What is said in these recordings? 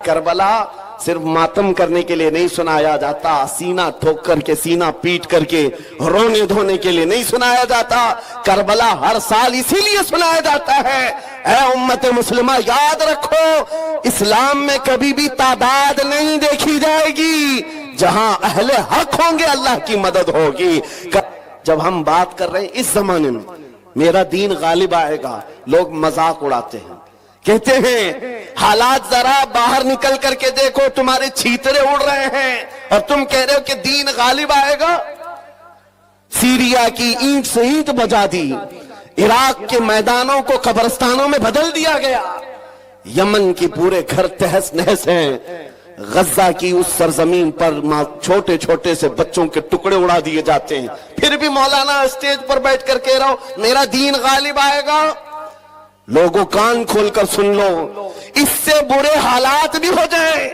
کربلا صرف ماتم کرنے کے لیے نہیں سنایا جاتا، سینہ ٹھوک کر کے، سینہ پیٹ کر کے، رونے دھونے کے لیے نہیں سنایا جاتا۔ کربلا ہر سال اسی لیے سنایا جاتا ہے۔ اے امت مسلمہ یاد رکھو، اسلام میں کبھی بھی تعداد نہیں دیکھی جائے گی، جہاں اہل حق ہوں گے اللہ کی مدد ہوگی۔ جب ہم بات کر رہے ہیں اس زمانے میں میرا دین غالب آئے گا، لوگ مذاق اڑاتے ہیں، کہتے ہیں حالات ذرا باہر نکل کر کے دیکھو، تمہارے چھیترے اڑ رہے ہیں اور تم کہہ رہے ہو کہ دین غالب آئے گا۔ سیریا کی اینٹ سے اینٹ بجا دی، عراق کے میدانوں کو قبرستانوں میں بدل دیا گیا، یمن کی پورے گھر تہس نہس ہیں، غزہ کی اس سرزمین پر چھوٹے چھوٹے سے بچوں کے ٹکڑے اڑا دیے جاتے ہیں، پھر بھی مولانا اسٹیج پر بیٹھ کر کہہ رہا ہو میرا دین غالب آئے گا۔ لوگوں کان کھول کر سن لو، اس سے برے حالات بھی ہو جائیں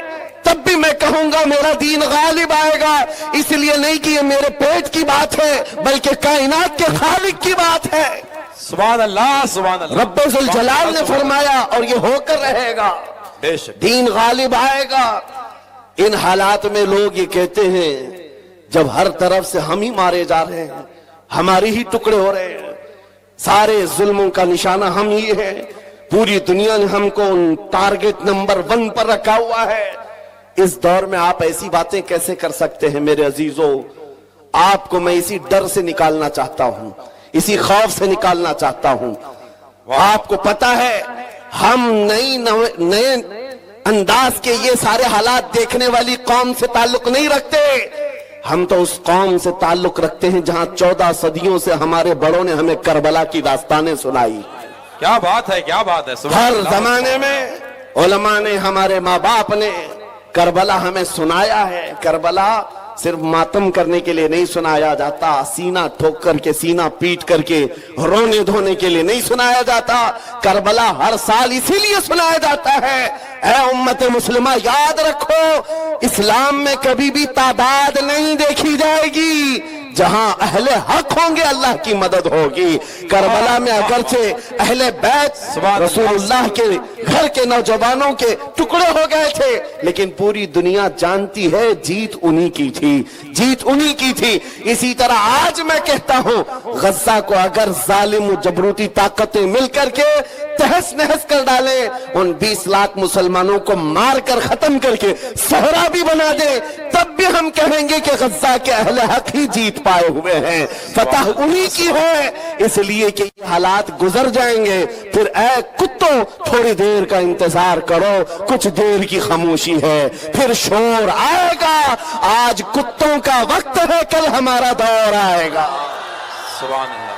تب بھی میں کہوں گا میرا دین غالب آئے گا، اس لیے نہیں کہ یہ میرے پیٹ کی بات ہے بلکہ کائنات کے خالق کی بات ہے۔ سبحان اللہ، سبحان اللہ۔ رب ذوالجلال نے فرمایا اور یہ ہو کر رہے گا، بے شک دین غالب آئے گا۔ ان حالات میں لوگ یہ کہتے ہیں جب ہر طرف سے ہم ہی مارے جا رہے ہیں، ہماری ہی ٹکڑے ہو رہے ہیں، سارے ظلموں کا نشانہ ہم ہی ہے، پوری دنیا نے ہم کو ٹارگٹ نمبر 1 پر رکھا ہوا ہے، اس دور میں آپ ایسی باتیں کیسے کر سکتے ہیں؟ میرے عزیزو، آپ کو میں اسی ڈر سے نکالنا چاہتا ہوں، اسی خوف سے نکالنا چاہتا ہوں۔ آپ کو پتا ہے ہم نئے انداز کے یہ سارے حالات دیکھنے والی قوم سے تعلق نہیں رکھتے، ہم تو اس قوم سے تعلق رکھتے ہیں جہاں 14 صدیوں سے ہمارے بڑوں نے ہمیں کربلا کی داستانیں سنائی۔ کیا بات ہے، کیا بات ہے۔ ہر زمانے میں علماء نے، ہمارے ماں باپ نے کربلا ہمیں سنایا ہے۔ کربلا صرف ماتم کرنے کے لیے نہیں سنایا جاتا، سینہ ٹھوک کر کے، سینہ پیٹ کر کے، رونے دھونے کے لیے نہیں سنایا جاتا۔ کربلا ہر سال اسی لیے سنایا جاتا ہے۔ اے امت مسلمہ یاد رکھو، اسلام میں کبھی بھی تعداد نہیں دیکھی جائے گی، جہاں اہل حق ہوں گے اللہ کی مدد ہوگی۔ کربلا میں اگرچہ اہل بیت رسول اللہ کے گھر کے نوجوانوں کے ٹکڑے ہو گئے تھے، لیکن پوری دنیا جانتی ہے جیت انہی کی تھی، جیت انہی کی تھی۔ اسی طرح آج میں کہتا ہوں غزہ کو اگر ظالم و جبروتی طاقتیں مل کر کے تہس نہس کر ڈالیں، ان 20 لاکھ مسلمانوں کو مار کر ختم کر کے صحرا بھی بنا دیں، تب بھی ہم کہیں گے کہ غزہ کے اہل حق ہی جیت پائے ہوئے ہیں، فتح انہی کی ہے۔ اس لیے کہ یہ حالات گزر جائیں گے، پھر اے کتوں تھوڑی دیر کا انتظار کرو، کچھ دیر کی خاموشی ہے، پھر شور آئے گا۔ آج کتوں کا وقت ہے، کل ہمارا دور آئے گا۔ سبحان اللہ۔